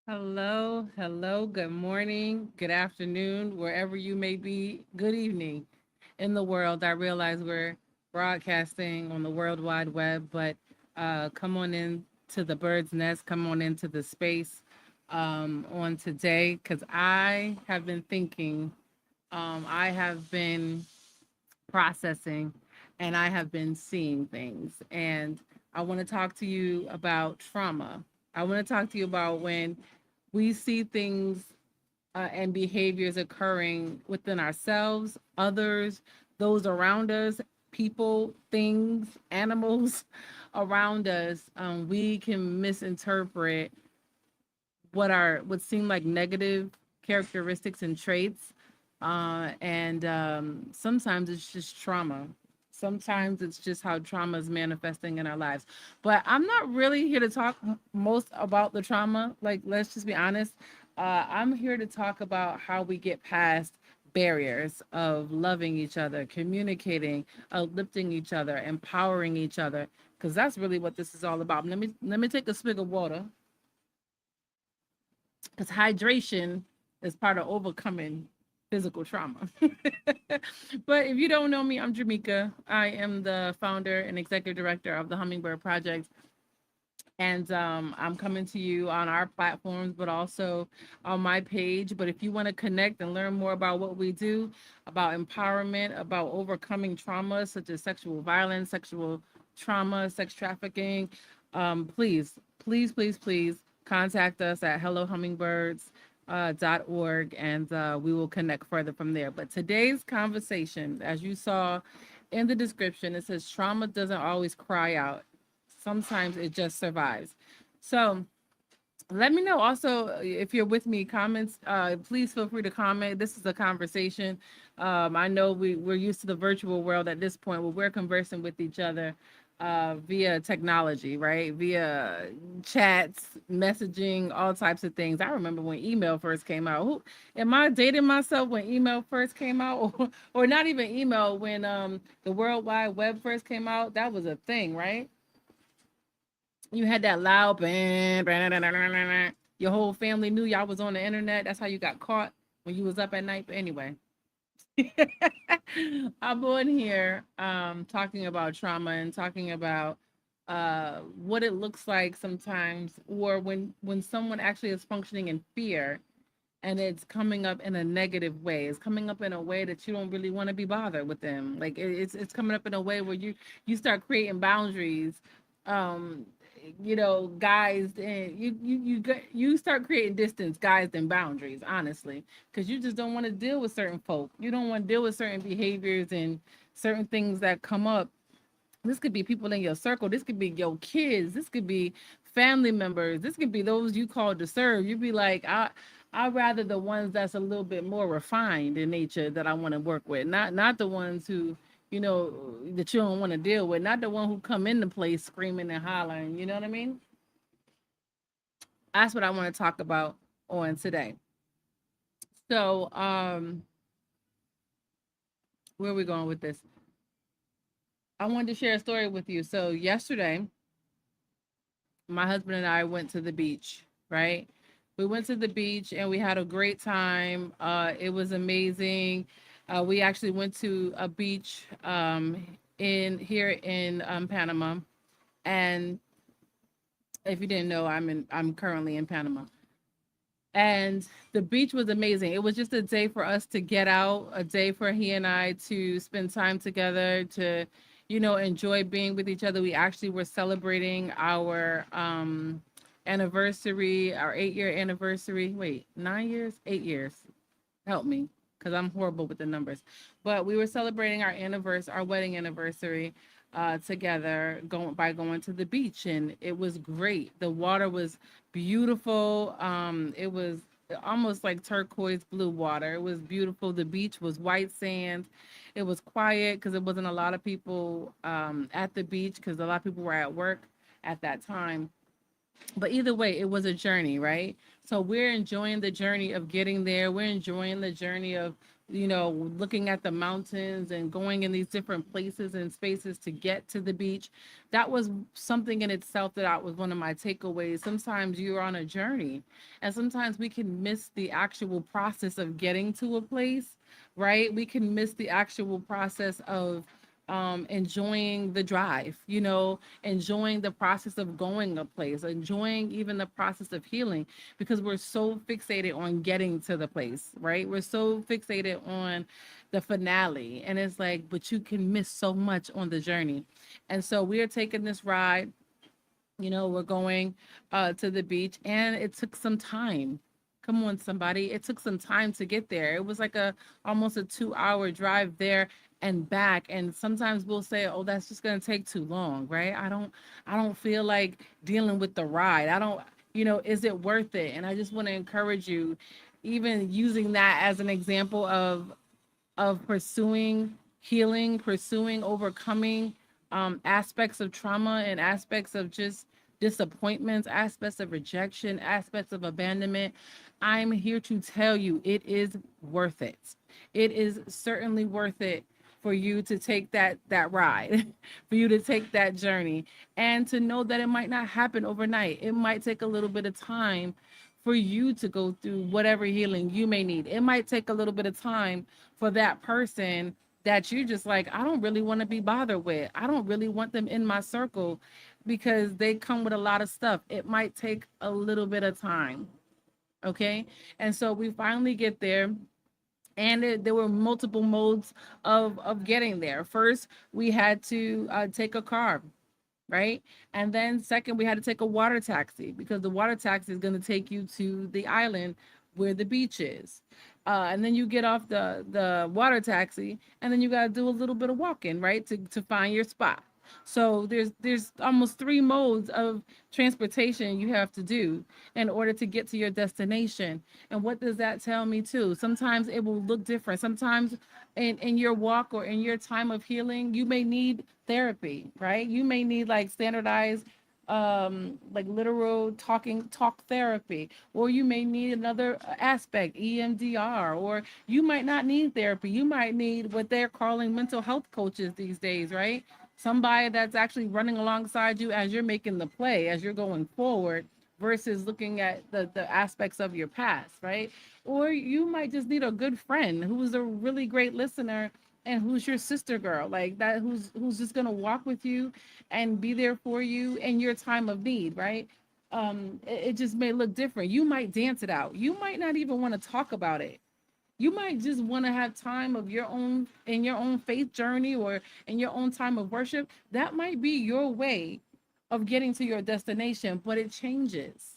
Hello, hello, good morning, good afternoon, wherever you may be, good evening in the world. I realize we're broadcasting on the World Wide Web, but come on in to the bird's nest, come on into the space on today because I have been thinking, I have been processing, and I have been seeing things. And I want to talk to you about trauma. I want to talk to you about when we see things and behaviors occurring within ourselves, others, those around us, people, things, animals around us. We can misinterpret what seem like negative characteristics and traits, and sometimes it's just trauma. Sometimes it's just how trauma is manifesting in our lives. But I'm not really here to talk most about the trauma. Like, let's just be honest. I'm here to talk about how we get past barriers of loving each other, communicating, uplifting each other, empowering each other, because that's really what this is all about. Let me take a swig of water because hydration is part of overcoming physical trauma. But if you don't know me, I'm Jamaica. I am the founder and executive director of the Hummingbird Project. And I'm coming to you on our platforms, but also on my page. But if you want to connect and learn more about what we do, about empowerment, about overcoming trauma such as sexual violence, sexual trauma, sex trafficking, please contact us at hellohummingbirds.org, and we will connect further from there. But today's conversation, as you saw in the description, it says trauma doesn't always cry out. Sometimes it just survives. So let me know also if you're with me. Comments, please feel free to comment. This is a conversation. I know we're used to the virtual world at this point where we're conversing with each other via technology, right? Via chats, messaging, all types of things. I remember when email first came out. Am I dating myself when email first came out? Or not even email, when the World Wide Web first came out? That was a thing, right? You had that loud bang, your whole family knew y'all was on the internet. That's how you got caught when you was up at night. But anyway, I'm on here talking about trauma and talking about what it looks like sometimes, or when someone actually is functioning in fear and it's coming up in a negative way. It's coming up in a way that you don't really want to be bothered with them. Like it's coming up in a way where you start creating boundaries. Um, guys, and you start creating distance, guys, and boundaries. Honestly, because you just don't want to deal with certain folk. You don't want to deal with certain behaviors and certain things that come up. This could be people in your circle. This could be your kids. This could be family members. This could be those you called to serve. You'd be like, I rather the ones that's a little bit more refined in nature that I want to work with. Not the ones who, that you don't want to deal with. Not the one who come in the place screaming and hollering. You know what I mean? That's what I want to talk about on today. So, where are we going with this? I wanted to share a story with you. So yesterday, my husband and I went to the beach, right? We went to the beach and we had a great time. It was amazing. We actually went to a beach in here in Panama. And if you didn't know, I'm currently in Panama. And the beach was amazing. It was just a day for us to get out, a day for he and I to spend time together, to, enjoy being with each other. We actually were celebrating our anniversary, our 8-year anniversary. Wait, 9 years, 8 years. Help me, because I'm horrible with the numbers. But we were celebrating our anniversary, our wedding anniversary, together, going to the beach, and it was great. The water was beautiful. It was almost like turquoise blue water. It was beautiful. The beach was white sand. It was quiet because it wasn't a lot of people at the beach because a lot of people were at work at that time. But either way, it was a journey, right? So we're enjoying the journey of getting there. We're enjoying the journey of, looking at the mountains and going in these different places and spaces to get to the beach. That was something in itself that I was one of my takeaways. Sometimes you're on a journey, and sometimes we can miss the actual process of getting to a place, right? We can miss the actual process of enjoying the drive, enjoying the process of going a place, enjoying even the process of healing, because we're so fixated on getting to the place, right? We're so fixated on the finale. And it's like, but you can miss so much on the journey. And so we are taking this ride, we're going to the beach, and it took some time. Come on, somebody. It took some time to get there. It was like a almost a 2-hour drive there and back. And sometimes we'll say, oh, that's just gonna take too long, right? I don't feel like dealing with the ride. I don't, is it worth it? And I just want to encourage you, even using that as an example of pursuing healing, pursuing overcoming aspects of trauma and aspects of just disappointments, aspects of rejection, aspects of abandonment. I'm here to tell you it is worth it. It is certainly worth it for you to take that ride, for you to take that journey, and to know that it might not happen overnight. It might take a little bit of time for you to go through whatever healing you may need. It might take a little bit of time for that person that you just like, I don't really want to be bothered with. I don't really want them in my circle because they come with a lot of stuff. It might take a little bit of time. Okay. And so we finally get there, and there were multiple modes of getting there. First, we had to take a car, right? And then second, we had to take a water taxi, because the water taxi is going to take you to the island where the beach is. And then you get off the water taxi, and then you got to do a little bit of walking, right, to find your spot. So there's almost three modes of transportation you have to do in order to get to your destination. And what does that tell me too? Sometimes it will look different. Sometimes in your walk or in your time of healing, you may need therapy, right? You may need like standardized like literal talk therapy, or you may need another aspect, EMDR, or you might not need therapy. You might need what they're calling mental health coaches these days, right? Somebody that's actually running alongside you as you're making the play, as you're going forward, versus looking at the aspects of your past, right? Or you might just need a good friend who's a really great listener, and who's your sister girl, like that, who's just gonna walk with you and be there for you in your time of need, right? It just may look different. You might dance it out. You might not even want to talk about it. You might just want to have time of your own in your own faith journey, or in your own time of worship. That might be your way of getting to your destination, but it changes.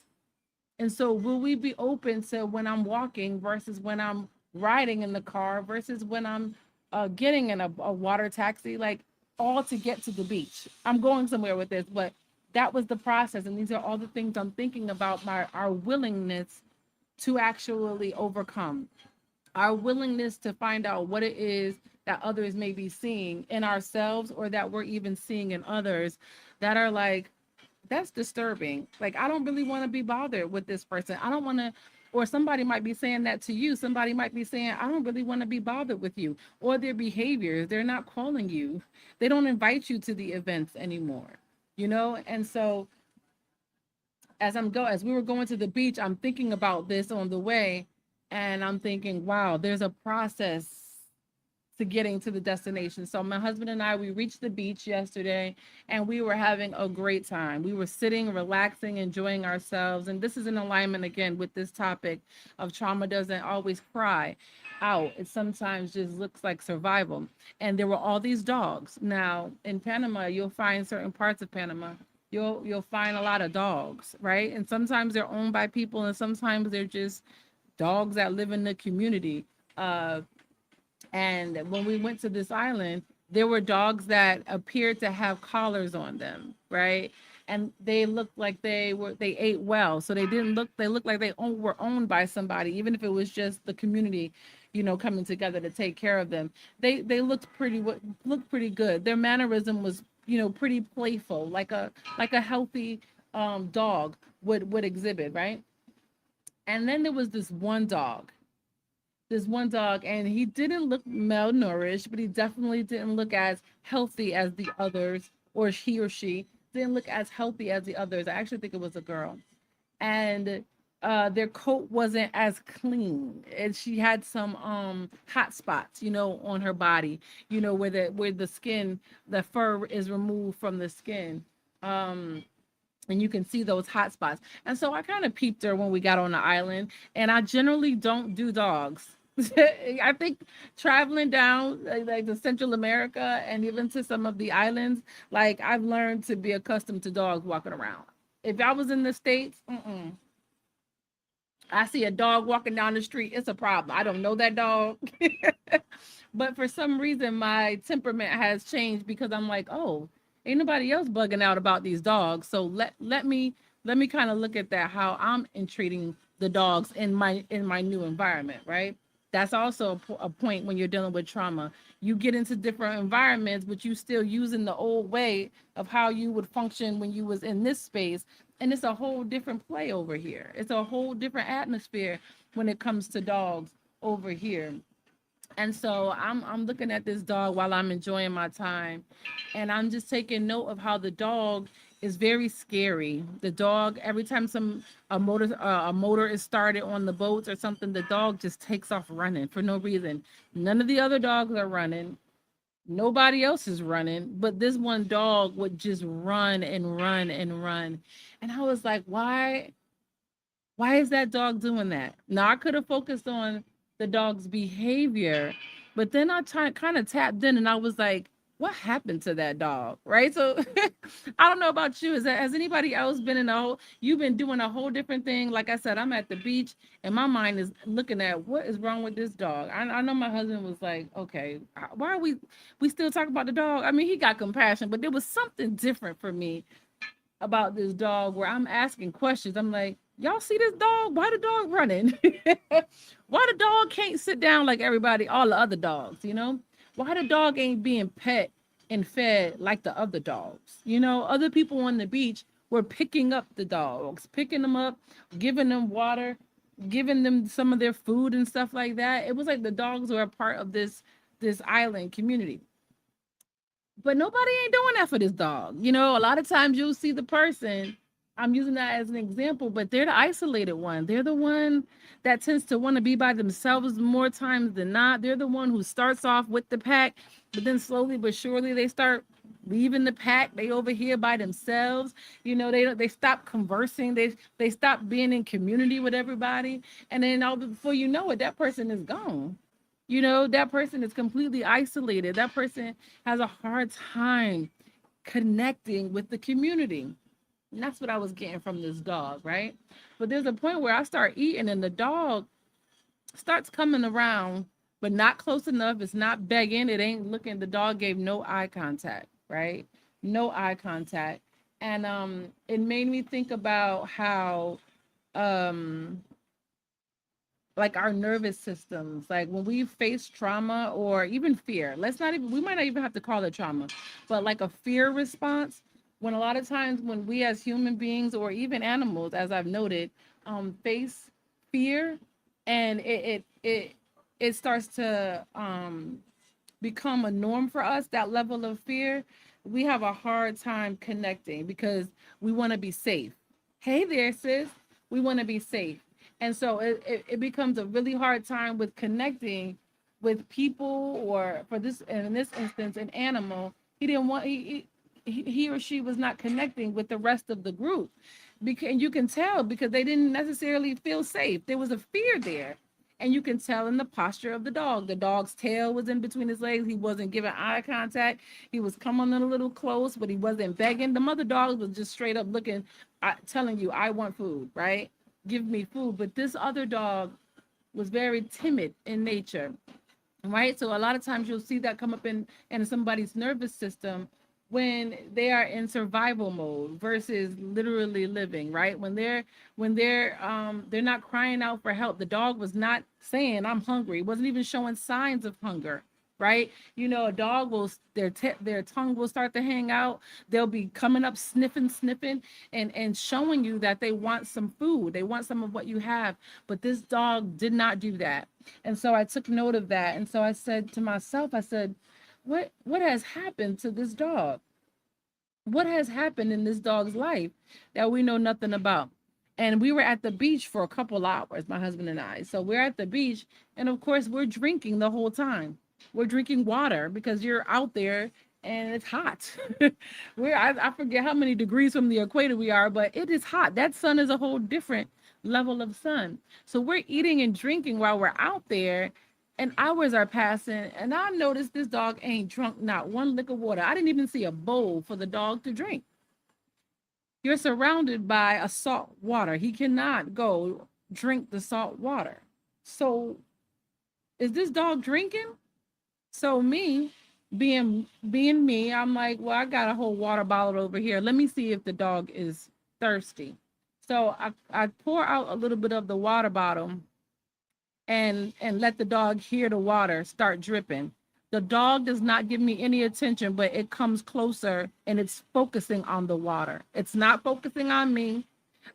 And so will we be open to when I'm walking versus when I'm riding in the car versus when I'm getting in a water taxi, like all to get to the beach? I'm going somewhere with this, but that was the process. And these are all the things I'm thinking about, our willingness to actually overcome, our willingness to find out what it is that others may be seeing in ourselves, or that we're even seeing in others, that are like, that's disturbing. Like, I don't really want to be bothered with this person. I don't want to, or somebody might be saying that to you. Somebody might be saying, I don't really want to be bothered with you, or their behaviors. They're not calling you. They don't invite you to the events anymore, And so as we were going to the beach, I'm thinking about this on the way, and I'm thinking, wow, there's a process to getting to the destination. So my husband and I, we reached the beach yesterday, and we were having a great time. We were sitting, relaxing, enjoying ourselves. And this is in alignment again with this topic of trauma doesn't always cry out. It sometimes just looks like survival. And there were all these dogs. Now in Panama, you'll find certain parts of Panama, you'll find a lot of dogs, right? And sometimes they're owned by people, and sometimes they're just dogs that live in the community. And when we went to this island, there were dogs that appeared to have collars on them, right? And they looked like they ate well. So they looked like were owned by somebody, even if it was just the community, coming together to take care of them. They looked pretty good. Their mannerism was, pretty playful, like a healthy dog would exhibit, right? And then there was this one dog, and he didn't look malnourished, but he definitely didn't look as healthy as the others, or he or she didn't look as healthy as the others. I actually think it was a girl. And their coat wasn't as clean, and she had some hot spots, on her body, where the skin, the fur is removed from the skin. Um, and you can see those hot spots. And so I kind of peeped her when we got on the island. And I generally don't do dogs. I think traveling down like the Central America and even to some of the islands, like I've learned to be accustomed to dogs walking around. If I was in the States, I see a dog walking down the street, it's a problem. I don't know that dog. But for some reason, my temperament has changed because I'm like, oh, ain't nobody else bugging out about these dogs. So let me kind of look at that, how I'm entreating the dogs in my new environment, right? That's also a point when you're dealing with trauma. You get into different environments, but you still using the old way of how you would function when you was in this space, and it's a whole different play over here. It's a whole different atmosphere when it comes to dogs over here. And so I'm looking at this dog while I'm enjoying my time, and I'm just taking note of how the dog is very scary. The dog, every time a motor is started on the boats or something, the dog just takes off running for no reason. None of the other dogs are running. Nobody else is running, but this one dog would just run and run and run. And I was like, why is that dog doing that? Now I could have focused on the dog's behavior, but then I kind of tapped in and I was like, what happened to that dog? Right. So I don't know about you. Has anybody else been in you've been doing a whole different thing? Like I said, I'm at the beach and my mind is looking at what is wrong with this dog. I know my husband was like, okay, why are we still talking about the dog? I mean, he got compassion, but there was something different for me about this dog where I'm asking questions. I'm like, y'all see this dog? Why the dog running? Why the dog can't sit down like everybody, all the other dogs, Why the dog ain't being pet and fed like the other dogs? Other people on the beach were picking up the dogs, picking them up, giving them water, giving them some of their food and stuff like that. It was like the dogs were a part of this island community. But nobody ain't doing that for this dog. A lot of times you'll see the person, I'm using that as an example, but they're the isolated one. They're the one that tends to want to be by themselves more times than not. They're the one who starts off with the pack, but then slowly but surely they start leaving the pack. They over here by themselves. They stop conversing. They stop being in community with everybody. And then all before you know it, that person is gone. That person is completely isolated. That person has a hard time connecting with the community. And that's what I was getting from this dog, right? But there's a point where I start eating and the dog starts coming around, but not close enough. It's not begging. It ain't looking. The dog gave no eye contact, right? No eye contact. And it made me think about how um like our nervous systems, like when we face trauma or even fear, we might not even have to call it trauma, but like a fear response, when a lot of times when we as human beings or even animals, as I've noted, face fear, and it starts to become a norm for us, that level of fear, we have a hard time connecting because we want to be safe. Hey there, sis. We want to be safe. And so it becomes a really hard time with connecting with people, or for this, in this instance, an animal. He didn't want, he or she was not connecting with the rest of the group. Because you can tell because they didn't necessarily feel safe. There was a fear there. And you can tell in the posture of the dog. The dog's tail was in between his legs. He wasn't giving eye contact. He was coming in a little close, but he wasn't begging. The mother dog was just straight up looking, telling you, I want food, right? Give me food. But this other dog was very timid in nature, right? So a lot of times you'll see that come up in somebody's nervous system when they are in survival mode versus literally living, right? When they're not crying out for help. The dog was not saying I'm hungry. It wasn't even showing signs of hunger. right? A dog will their tongue will start to hang out. They'll be coming up sniffing, and showing you that they want some food. They want some of what you have. But this dog did not do that. And so I took note of that. And so I said to myself, I said, what has happened to this dog? What has happened in this dog's life that we know nothing about? And we were at the beach for a couple hours, my husband and I. So we're at the beach, and of course, we're drinking the whole time. We're drinking water because you're out there and it's hot. I forget how many degrees from the equator we are, but it is hot. That sun is a whole different level of sun. So we're eating and drinking while we're out there, and hours are passing, and I noticed this dog ain't drunk not one lick of water. I didn't even see a bowl for the dog to drink. You're surrounded by a salt water. He cannot go drink the salt water. So is this dog drinking? So me, being me, I'm like, well, I got a whole water bottle over here. Let me see if the dog is thirsty. So I pour out a little bit of the water bottle and let the dog hear the water start dripping. The dog does not give me any attention, but it comes closer and it's focusing on the water. It's not focusing on me.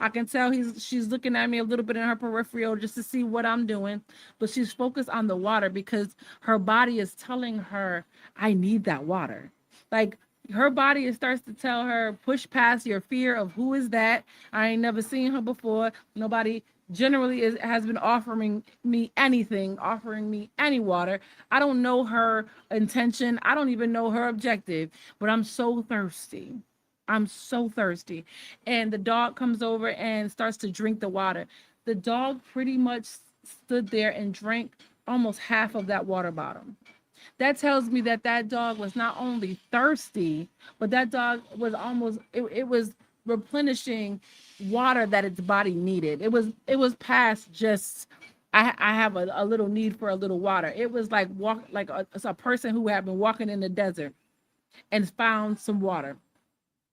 I can tell she's looking at me a little bit in her peripheral just to see what I'm doing, but she's focused on the water because her body is telling her, I need that water. Like her body starts to tell her, push past your fear of who is that? I ain't never seen her before. Nobody generally has been offering me anything, offering me any water. I don't know her intention. I don't even know her objective, but I'm so thirsty. I'm so thirsty. And the dog comes over and starts to drink the water. The dog pretty much stood there and drank almost half of that water bottle. That tells me that that dog was not only thirsty, but that dog was it was replenishing water that its body needed. It was past just I have a little need for a little water. It was like it's a person who had been walking in the desert and found some water.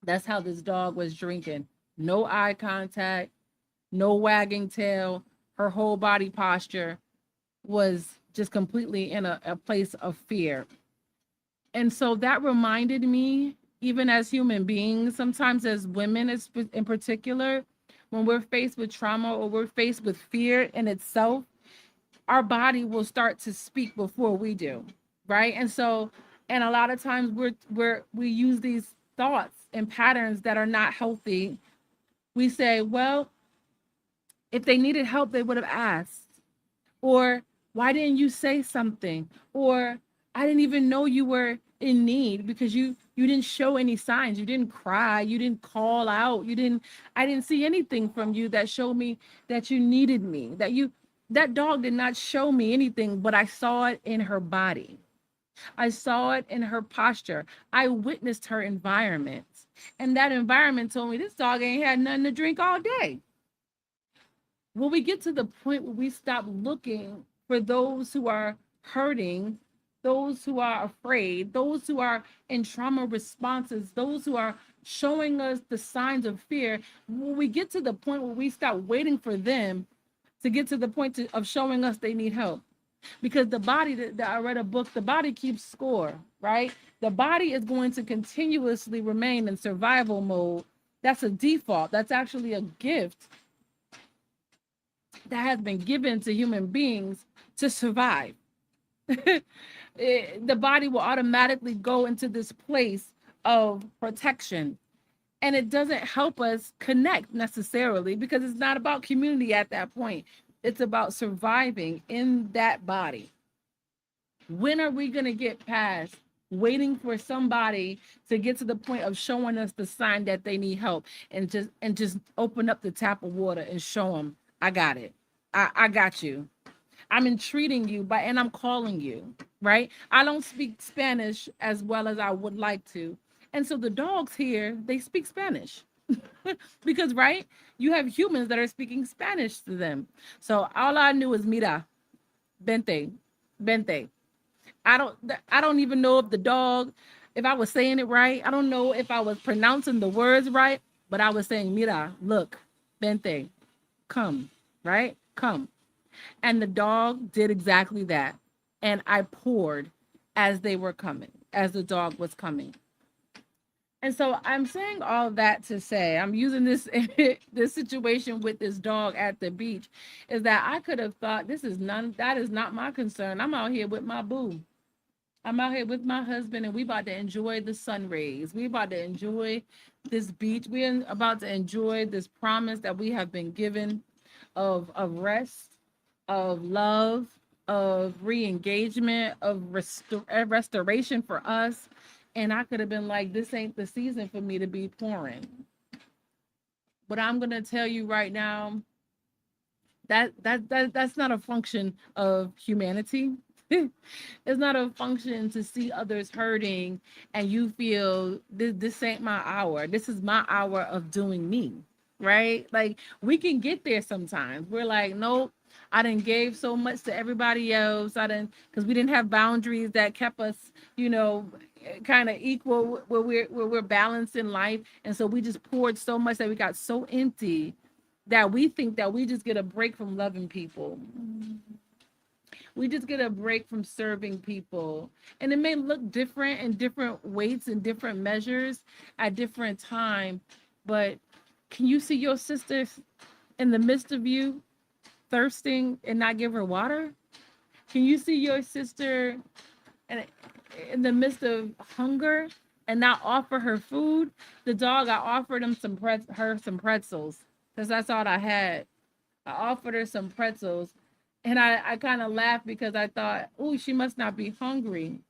That's how this dog was drinking. No eye contact, no wagging tail. Her whole body posture was just completely in a place of fear. And so that reminded me, even as human beings, sometimes as women in particular, when we're faced with trauma or we're faced with fear in itself, our body will start to speak before we do, right? And so, and a lot of times we use these thoughts and patterns that are not healthy. We say, well, if they needed help, they would have asked. Or why didn't you say something? Or I didn't even know you were in need because you didn't show any signs. You didn't cry, you didn't call out, I didn't see anything from you that showed me that you needed me. That dog did not show me anything, but I saw it in her body. I saw it in her posture. I witnessed her environment. And that environment told me this dog ain't had nothing to drink all day. When we get to the point where we stop looking for those who are hurting, those who are afraid, those who are in trauma responses, those who are showing us the signs of fear, when we get to the point where we stop waiting for them to get to the point of showing us they need help. Because the body, that I read a book, the body keeps score, right? The body is going to continuously remain in survival mode. That's a default. That's actually a gift that has been given to human beings to survive. The body will automatically go into this place of protection. And it doesn't help us connect necessarily because it's not about community at that point. It's about surviving in that body. When are we going to get past waiting for somebody to get to the point of showing us the sign that they need help and just open up the tap of water and show them, I got it. I got you. I'm entreating you and I'm calling you, right? I don't speak Spanish as well as I would like to. And so the dogs here, they speak Spanish. Because, right, you have humans that are speaking Spanish to them. So all I knew is mira, vente, vente. I don't even know if the dog, if I was saying it right. I don't know if I was pronouncing the words right, but I was saying mira, look, vente, come, right? Come. And the dog did exactly that. And I poured as they were coming, as the dog was coming. And so I'm saying all that to say, I'm using this this situation with this dog at the beach, is that I could have thought that is not my concern. I'm out here with my boo. I'm out here with my husband and we about to enjoy the sun rays. We about to enjoy this beach. We're about to enjoy this promise that we have been given of rest, of love, of re-engagement, of restoration for us. And I could have been like, this ain't the season for me to be pouring. But I'm gonna tell you right now, that's not a function of humanity. It's not a function to see others hurting and you feel this ain't my hour. This is my hour of doing me, right? Like we can get there sometimes. We're like, nope, I didn't gave so much to everybody else. I didn't because we didn't have boundaries that kept us, you know, kind of equal where we're balanced in life. And so we just poured so much that we got so empty that we think that we just get a break from loving people. We just get a break from serving people. And it may look different in different weights and different measures at different time, but can you see your sister in the midst of you thirsting and not give her water? Can you see your sister in the midst of hunger and not offer her food? The dog, I offered him her some pretzels because that's all I had. I offered her some pretzels, and I kind of laughed because I thought, oh, she must not be hungry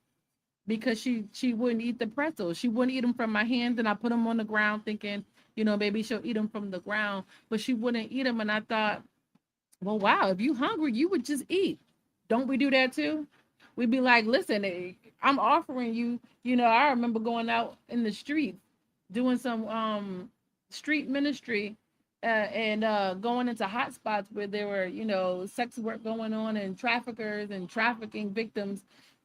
because she wouldn't eat the pretzels. She wouldn't eat them from my hand, and I put them on the ground, thinking, maybe she'll eat them from the ground, but she wouldn't eat them, and I thought, well, wow, if you hungry, you would just eat. Don't we do that too? We'd be like, listen, I'm offering you. I remember going out in the street doing some street ministry and going into hot spots where there were, sex work going on and traffickers and trafficking victims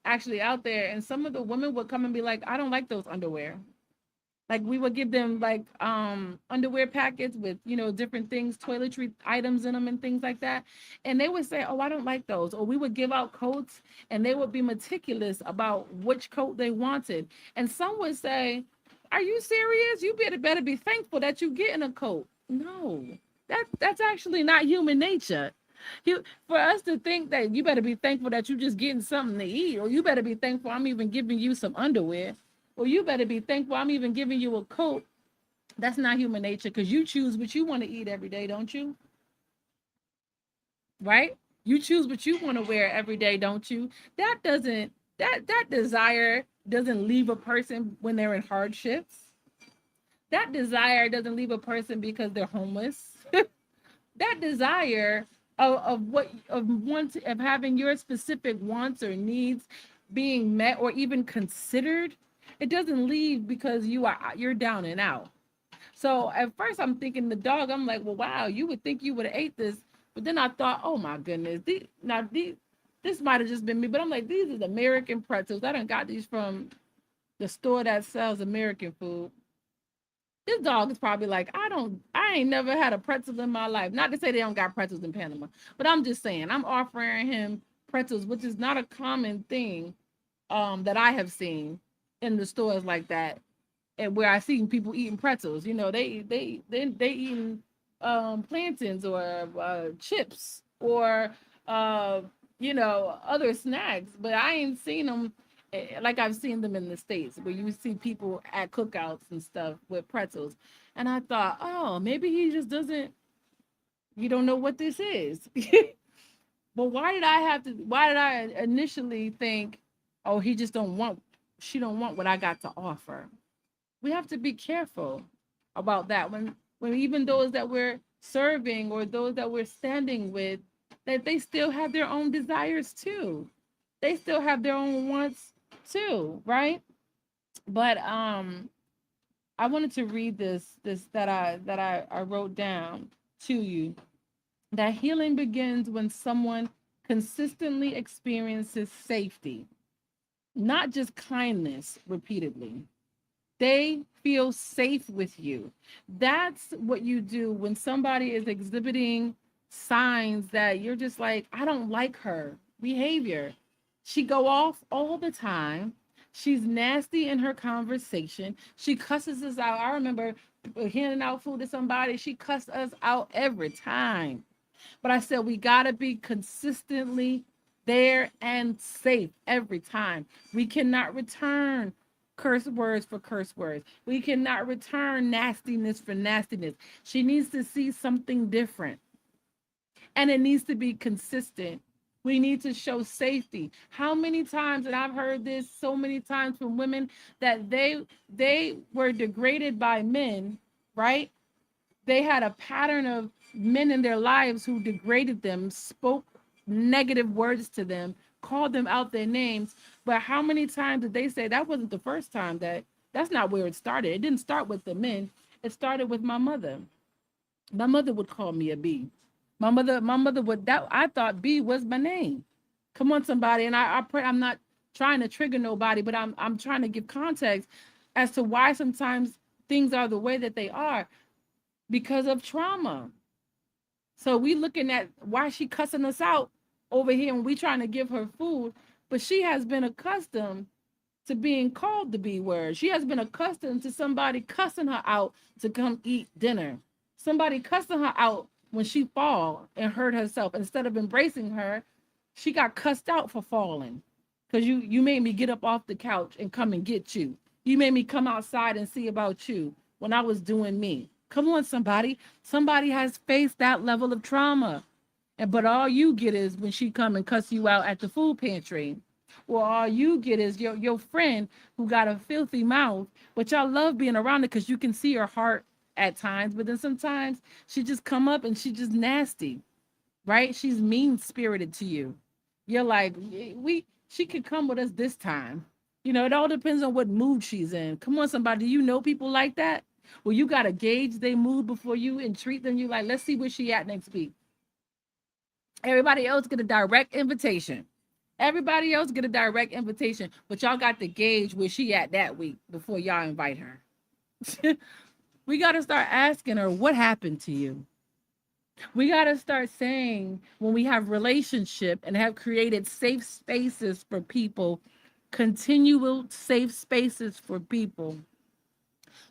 actually out there. And some of the women would come and be like, I don't like those underwear. Like we would give them like underwear packets with, different things, toiletry items in them and things like that. And they would say, oh, I don't like those. Or we would give out coats and they would be meticulous about which coat they wanted. And some would say, are you serious? You better be thankful that you getting a coat. No, that's actually not human nature. For us to think that you better be thankful that you just getting something to eat, or you better be thankful I'm even giving you some underwear, or you better be thankful I'm even giving you a coat. That's not human nature because you choose what you want to eat every day, don't you? Right? You choose what you want to wear every day, don't you? That doesn't that desire doesn't leave a person when they're in hardships. That desire doesn't leave a person because they're homeless. That desire of having your specific wants or needs being met or even considered, it doesn't leave because you're down and out. So at first I'm thinking the dog, I'm like, well, wow, you would think you would have ate this. But then I thought, oh my goodness, this might have just been me. But I'm like, these are the American pretzels. I done got these from the store that sells American food. This dog is probably like, I ain't never had a pretzel in my life. Not to say they don't got pretzels in Panama, but I'm just saying, I'm offering him pretzels, which is not a common thing that I have seen in the stores like that, and where I see people eating pretzels. They eating plantains or chips or other snacks, but I ain't seen them like I've seen them in the States where you see people at cookouts and stuff with pretzels. And I thought, oh, maybe he just doesn't, you don't know what this is. But why did I initially think, oh, she don't want what I got to offer? We have to be careful about that when even those that we're serving or those that we're standing with, that they still have their own desires too. They still have their own wants too, right? But I wanted to read this that I wrote down to you. That healing begins when someone consistently experiences safety, not just kindness repeatedly. They feel safe with you. That's what you do when somebody is exhibiting signs that you're just like, I don't like her behavior. She go off all the time. She's nasty in her conversation. She cusses us out. I remember handing out food to somebody. She cussed us out every time. But I said we gotta be consistently there and safe every time. We cannot return curse words for curse words. We cannot return nastiness for nastiness. She needs to see something different, and it needs to be consistent. We need to show safety. How many times, and I've heard this so many times from women, that they were degraded by men, right? They had a pattern of men in their lives who degraded them, spoke negative words to them, called them out their names. But how many times did they say that wasn't the first time? That's not where it started. It didn't start with the men. It started with my mother. My mother would call me a B. My mother would, that I thought B was my name. Come on, somebody. And I pray, I'm not trying to trigger nobody, but I'm trying to give context as to why sometimes things are the way that they are because of trauma. So we looking at why she cussing us out over here and we trying to give her food, but she has been accustomed to being called the B word. She has been accustomed to somebody cussing her out to come eat dinner. Somebody cussing her out when she fall and hurt herself. Instead of embracing her, she got cussed out for falling. Because you made me get up off the couch and come and get you. You made me come outside and see about you when I was doing me. Come on, somebody. Somebody has faced that level of trauma. And but all you get is when she come and cuss you out at the food pantry. Well, all you get is your friend who got a filthy mouth, but y'all love being around it because you can see her heart at times. But then sometimes she just come up and she just nasty, right? She's mean spirited to you. You're like, she could come with us this time. It all depends on what mood she's in. Come on, somebody, do you know people like that? Well, you gotta gauge their mood before you entreat them. You like, let's see where she at next week. Everybody else get a direct invitation. Everybody else get a direct invitation, but y'all got to gauge where she at that week before y'all invite her. We got to start asking her what happened to you. We got to start saying when we have relationship and have created safe spaces for people, continual safe spaces for people.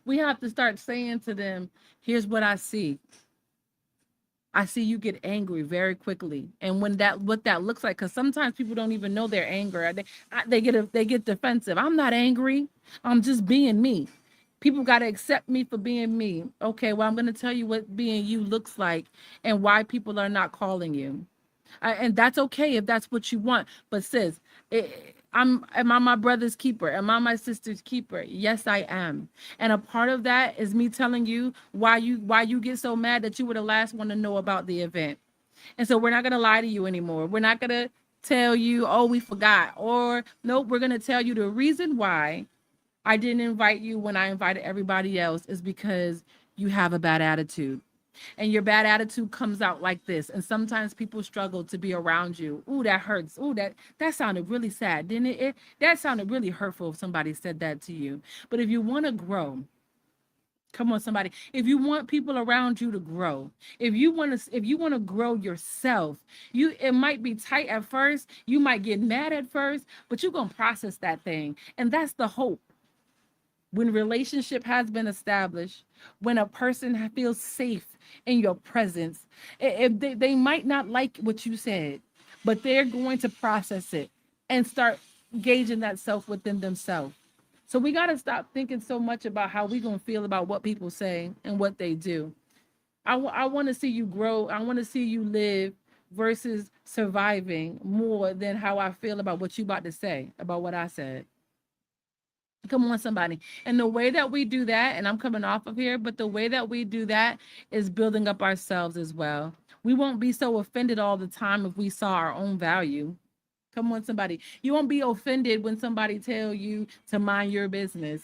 We have to start saying to them, here's what I see. I see you get angry very quickly, and when that what that looks like, because sometimes people don't even know they're angry. They get defensive. I'm not angry. I'm just being me. People got to accept me for being me. Okay, well, I'm going to tell you what being you looks like and why people are not calling you. And that's okay if that's what you want. But sis, am I my brother's keeper? Am I my sister's keeper? Yes, I am. And a part of that is me telling you why you get so mad that you were the last one to know about the event. And so we're not gonna lie to you anymore. We're not gonna tell you, oh, we forgot, or nope, we're gonna tell you the reason why I didn't invite you when I invited everybody else is because you have a bad attitude, and your bad attitude comes out like this. And sometimes people struggle to be around you. Ooh, that hurts. Ooh, that sounded really sad, didn't it? That sounded really hurtful if somebody said that to you. But if you want to grow, come on, somebody. If you want people around you to grow, if you want to grow yourself, it might be tight at first. You might get mad at first, but you're gonna process that thing, and that's the hope. When relationship has been established, when a person feels safe in your presence, if they might not like what you said, but they're going to process it and start gauging that self within themselves. So we got to stop thinking so much about how we going to feel about what people say and what they do. I want to see you grow. I want to see you live versus surviving more than how I feel about what you about to say about what I said. Come on, somebody. And the way that we do that, and I'm coming off of here, but the way that we do that is building up ourselves as well. We won't be so offended all the time if we saw our own value. Come on, somebody. You won't be offended when somebody tell you to mind your business.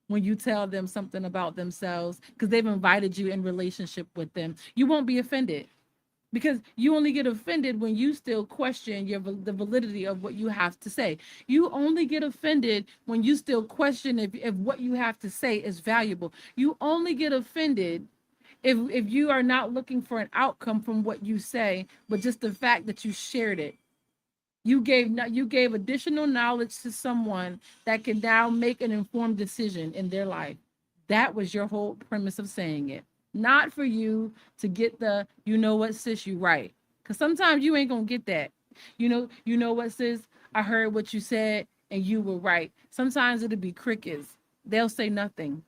When you tell them something about themselves because they've invited you in relationship with them, you won't be offended because you only get offended when you still question the validity of what you have to say. You only get offended when you still question if what you have to say is valuable. You only get offended if you are not looking for an outcome from what you say, but just the fact that you shared it. You gave additional knowledge to someone that can now make an informed decision in their life. That was your whole premise of saying it. Not for you to get the, you know what, sis, you right. Because sometimes you ain't gonna get that. You know what, sis, I heard what you said and you were right. Sometimes it'll be crickets. They'll say nothing.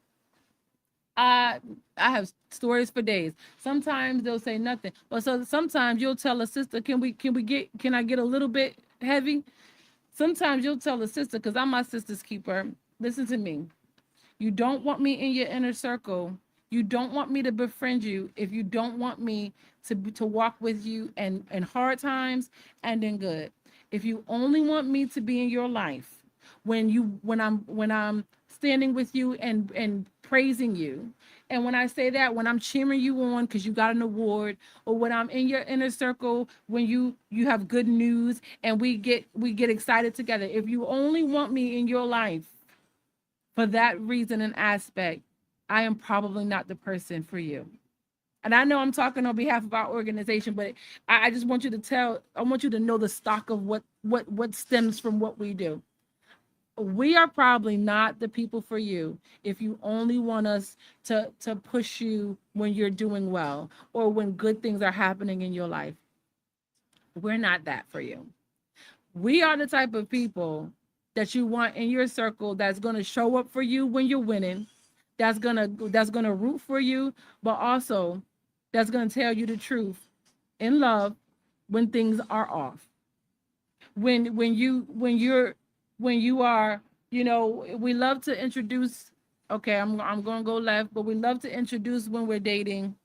I I have stories for days. Sometimes they'll say nothing. But so sometimes you'll tell a sister, can I get a little bit heavy? Sometimes you'll tell a sister, because I'm my sister's keeper. Listen to me. You don't want me in your inner circle. You don't want me to befriend you if you don't want me to walk with you and in hard times and in good. If you only want me to be in your life when I'm standing with you and praising you. And when I say that, when I'm cheering you on because you got an award, or when I'm in your inner circle when you have good news and we get excited together. If you only want me in your life for that reason and aspect, I am probably not the person for you. And I know I'm talking on behalf of our organization, but I just want you to I want you to know the stock of what stems from what we do. We are probably not the people for you if you only want us to push you when you're doing well or when good things are happening in your life. We're not that for you. We are the type of people that you want in your circle that's going to show up for you when you're winning, that's going to root for you, but also that's going to tell you the truth in love when things are off. When you are, we love to introduce, okay, I'm going to go left, but we love to introduce when we're dating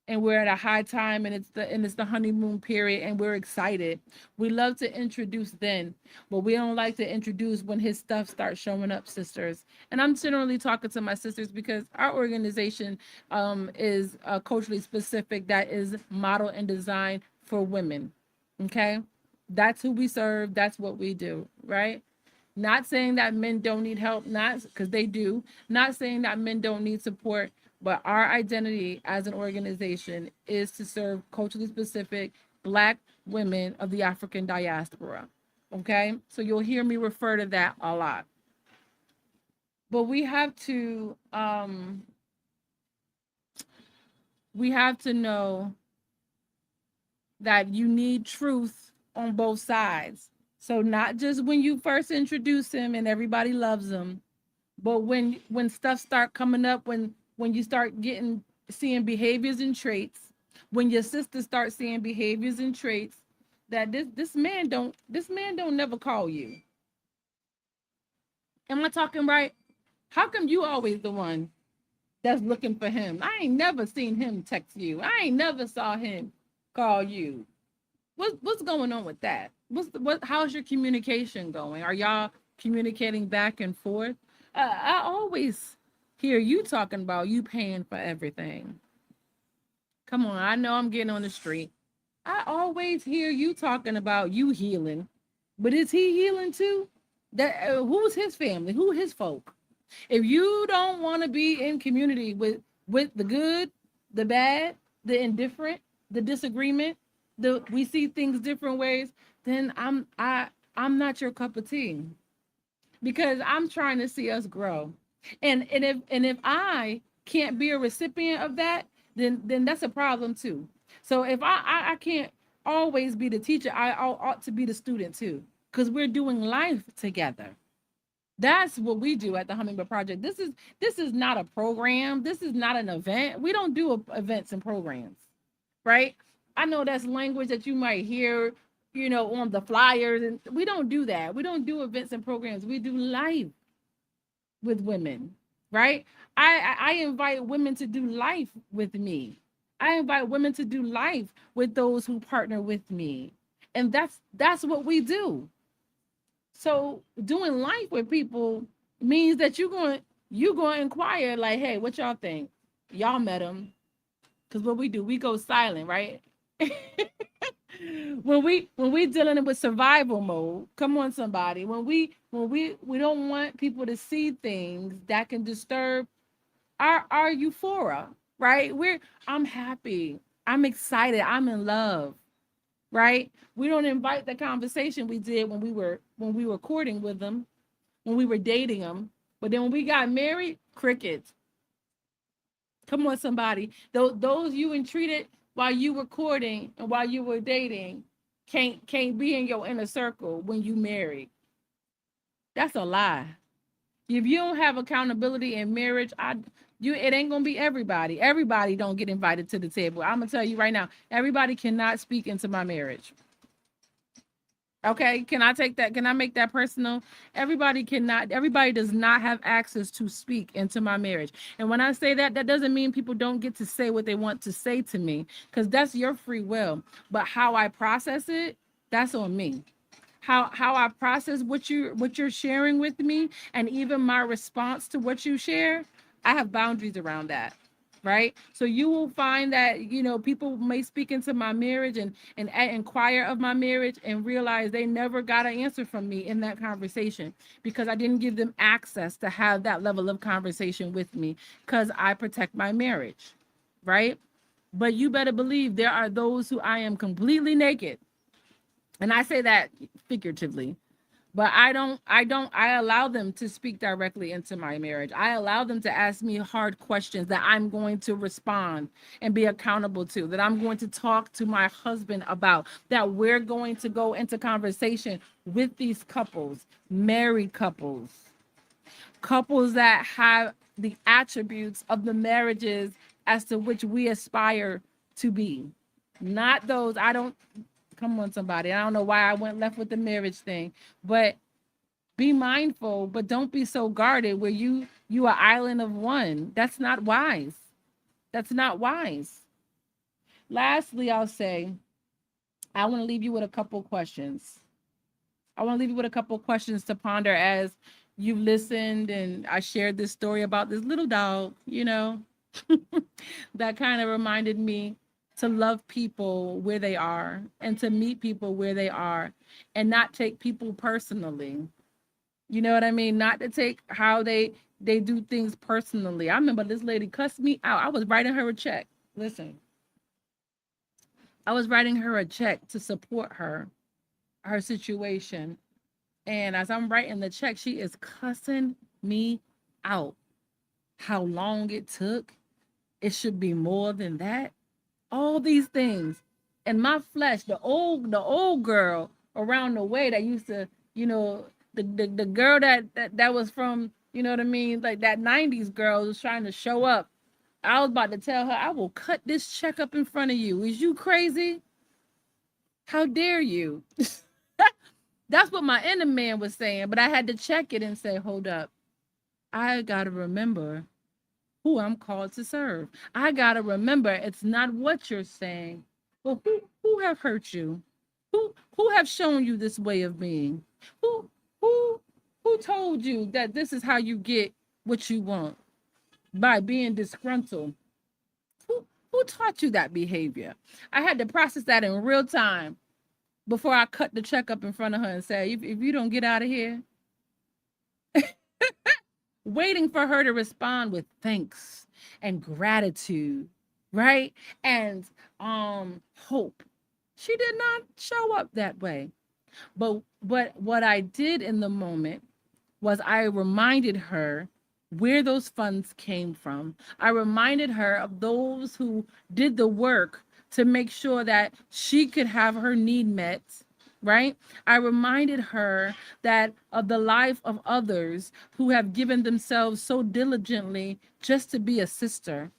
and we're at a high time and it's the honeymoon period and we're excited. We love to introduce then, but we don't like to introduce when his stuff starts showing up, sisters. And I'm generally talking to my sisters because our organization is culturally specific, that is modeled and designed for women. Okay? That's who we serve, that's what we do, right? Not saying that men don't need help, not because they do. Not saying that men don't need support, but our identity as an organization is to serve culturally specific Black women of the African diaspora. Okay, so you'll hear me refer to that a lot. But we have to know that you need truth on both sides. So not just when you first introduce him and everybody loves him, but when stuff start coming up, when you start getting seeing behaviors and traits, when your sister starts seeing behaviors and traits that this man don't never call you. Am I talking right? How come you always the one that's looking for him? I ain't never seen him text you. I ain't never saw him call you. What's going on with that? How's your communication going? Are y'all communicating back and forth? I always hear you talking about you paying for everything. Come on, I know I'm getting on the street. I always hear you talking about you healing, but is he healing too? That who's his family? Who his folk? If you don't want to be in community with the good, the bad, the indifferent, the disagreement, the we see things different ways, then I'm not your cup of tea because I'm trying to see us grow. And if I can't be a recipient of that, then that's a problem too. So if I can't always be the teacher, I ought to be the student too, because we're doing life together. That's what we do at the Hummingbird Project. This is not a program. This is not an event. We don't do events and programs, right? I know that's language that you might hear, on the flyers, and we don't do that. We don't do events and programs. We do life with women, right? I invite women to do life with me. I invite women to do life with those who partner with me, and that's what we do. So doing life with people means that you going to inquire like, hey, what y'all think? Y'all met him, because what we do, we go silent, right? when we dealing with survival mode, come on somebody. When we don't want people to see things that can disturb our euphoria, right? I'm happy, I'm excited, I'm in love, right? We don't invite the conversation we did when we were courting with them, when we were dating them. But then when we got married, crickets. Come on, somebody. Those you entreated while you were courting and while you were dating can't be in your inner circle when you married. That's a lie. If you don't have accountability in marriage, it ain't gonna be everybody. Everybody don't get invited to the table. I'm gonna tell you right now, everybody cannot speak into my marriage. Okay, can I take that? Can I make that personal? Everybody does not have access to speak into my marriage. And when I say that, that doesn't mean people don't get to say what they want to say to me, because that's your free will. But how I process it, that's on me. How I process what you're sharing with me, and even my response to what you share, I have boundaries around that. Right. So you will find that, people may speak into my marriage and inquire of my marriage and realize they never got an answer from me in that conversation, because I didn't give them access to have that level of conversation with me, because I protect my marriage. Right. But you better believe there are those who I am completely naked. And I say that figuratively, but I allow them to speak directly into my marriage. I allow them to ask me hard questions that I'm going to respond and be accountable to, that I'm going to talk to my husband about, that we're going to go into conversation with these couples, married couples, couples that have the attributes of the marriages as to which we aspire to be. Not those, I don't, come on, somebody. I don't know why I went left with the marriage thing, but be mindful, but don't be so guarded where you are island of one. That's not wise. That's not wise. Lastly, I'll say, I want to leave you with a couple questions. I want to leave you with a couple questions to ponder as you've listened and I shared this story about this little dog, that kind of reminded me to love people where they are and to meet people where they are and not take people personally. You know what I mean? Not to take how they do things personally. I remember this lady cussed me out. I was writing her a check. Listen, I was writing her a check to support her situation. And as I'm writing the check, she is cussing me out. How long it took. It should be more than that. All these things. And my flesh, the old girl around the way that used to, the girl that was from, you know what I mean, like that 90s girl was trying to show up. I was about to tell her, I will cut this check up in front of you. Is you crazy? How dare you? That's what my inner man was saying, but I had to check it and say, hold up. I got to remember who I'm called to serve. I got to remember it's not what you're saying, but who have hurt you? Who have shown you this way of being? Who who who told you that this is how you get what you want, by being disgruntled? Who taught you that behavior? I had to process that in real time before I cut the check up in front of her and say, if you don't get out of here, waiting for her to respond with thanks and gratitude, right? And hope. She did not show up that way. But what I did in the moment was I reminded her where those funds came from. I reminded her of those who did the work to make sure that she could have her need met, right? I reminded her that of the life of others who have given themselves so diligently just to be a sister,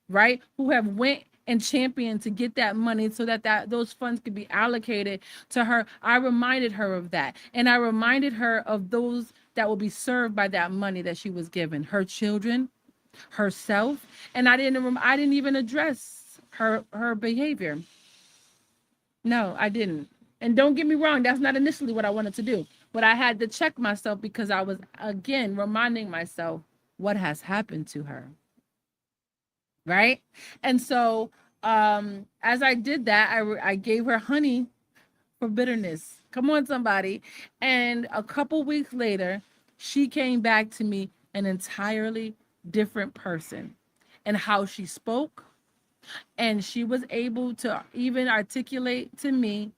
right? Who have went and championed to get that money so that those funds could be allocated to her. I reminded her of that. And I reminded her of those that will be served by that money that she was given, her children, herself. And I didn't even address her behavior. No, I didn't. And don't get me wrong, that's not initially what I wanted to do. But I had to check myself because I was, again, reminding myself what has happened to her. Right. And so as I did that, I gave her honey for bitterness. Come on, somebody. And a couple weeks later, she came back to me an entirely different person, and how she spoke. And she was able to even articulate to me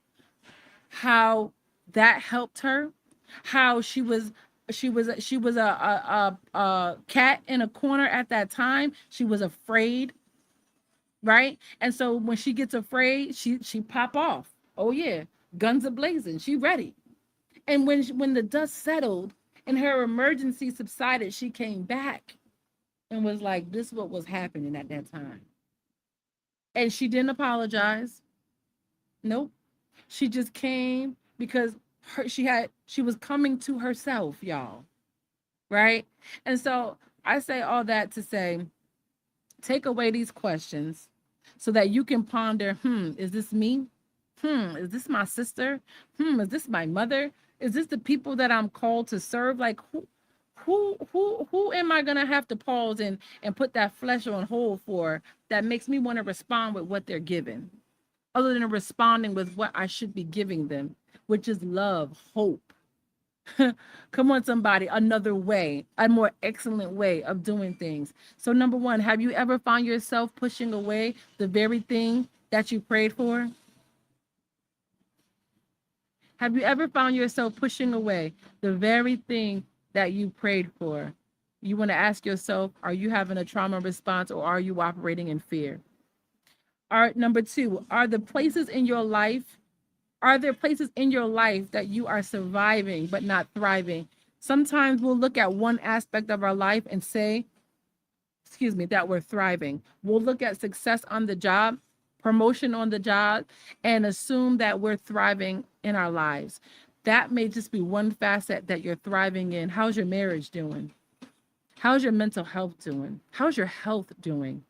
how that helped her, how she was a cat in a corner at that time. She was afraid, right? And so when she gets afraid, she pop off. Oh yeah, guns are blazing. She ready. And when the dust settled and her emergency subsided, she came back and was like, "This is what was happening at that time." And she didn't apologize. Nope. She just came because she was coming to herself, y'all. Right? And so I say all that to say, take away these questions so that you can ponder, is this me? Is this my sister? Is this my mother? Is this the people that I'm called to serve? Like who am I gonna have to pause and put that flesh on hold for that makes me want to respond with what they're giving, other than responding with what I should be giving them, which is love, hope. Come on, somebody, another way, a more excellent way of doing things. So, number one, have you ever found yourself pushing away the very thing that you prayed for? Have you ever found yourself pushing away the very thing that you prayed for? You want to ask yourself, are you having a trauma response or are you operating in fear? Number two, are there places in your life that you are surviving but not thriving? Sometimes we'll look at one aspect of our life and say, excuse me, that we're thriving. We'll look at success on the job, promotion on the job, and assume that we're thriving in our lives. That may just be one facet that you're thriving in. How's your marriage doing? How's your mental health doing? How's your health doing?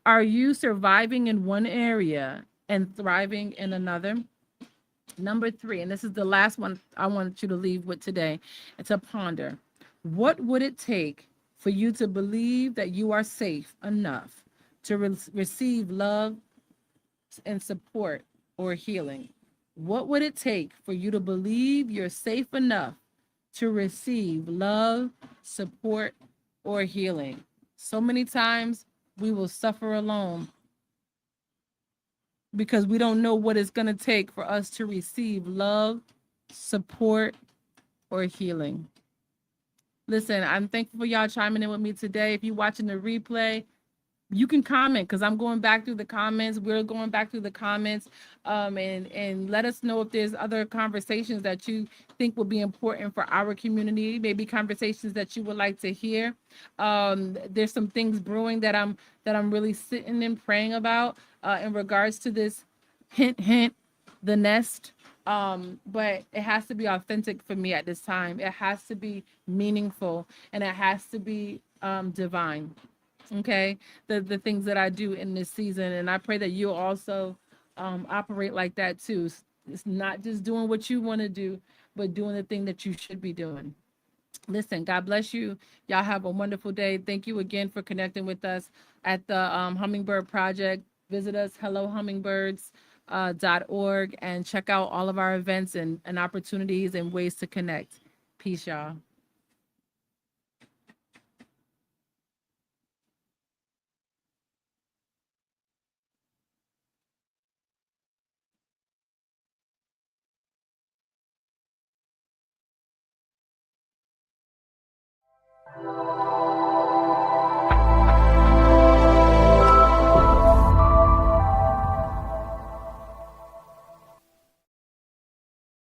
Are you surviving in one area and thriving in another? Number three, and this is the last one I want you to leave with today, it's a ponder. What would it take for you to believe that you are safe enough to receive love and support or healing? What would it take for you to believe you're safe enough to receive love, support, or healing? So many times we will suffer alone because we don't know what it's going to take for us to receive love, support, or healing. Listen, I'm thankful for y'all chiming in with me today. If you're watching the replay, you can comment because I'm going back through the comments. We're going back through the comments, and let us know if there's other conversations that you think will be important for our community. Maybe conversations that you would like to hear. There's some things brewing that I'm really sitting and praying about in regards to this. Hint, hint, the nest. But it has to be authentic for me at this time. It has to be meaningful and it has to be divine. Okay, the things that I do in this season, and I pray that you also operate like that too. It's not just doing what you want to do, but doing the thing that you should be doing. Listen, God bless you. Y'all have a wonderful day. Thank you again for connecting with us at the Hummingbird Project. Visit us, hellohummingbirds.org, and check out all of our events and opportunities and ways to connect. Peace, y'all.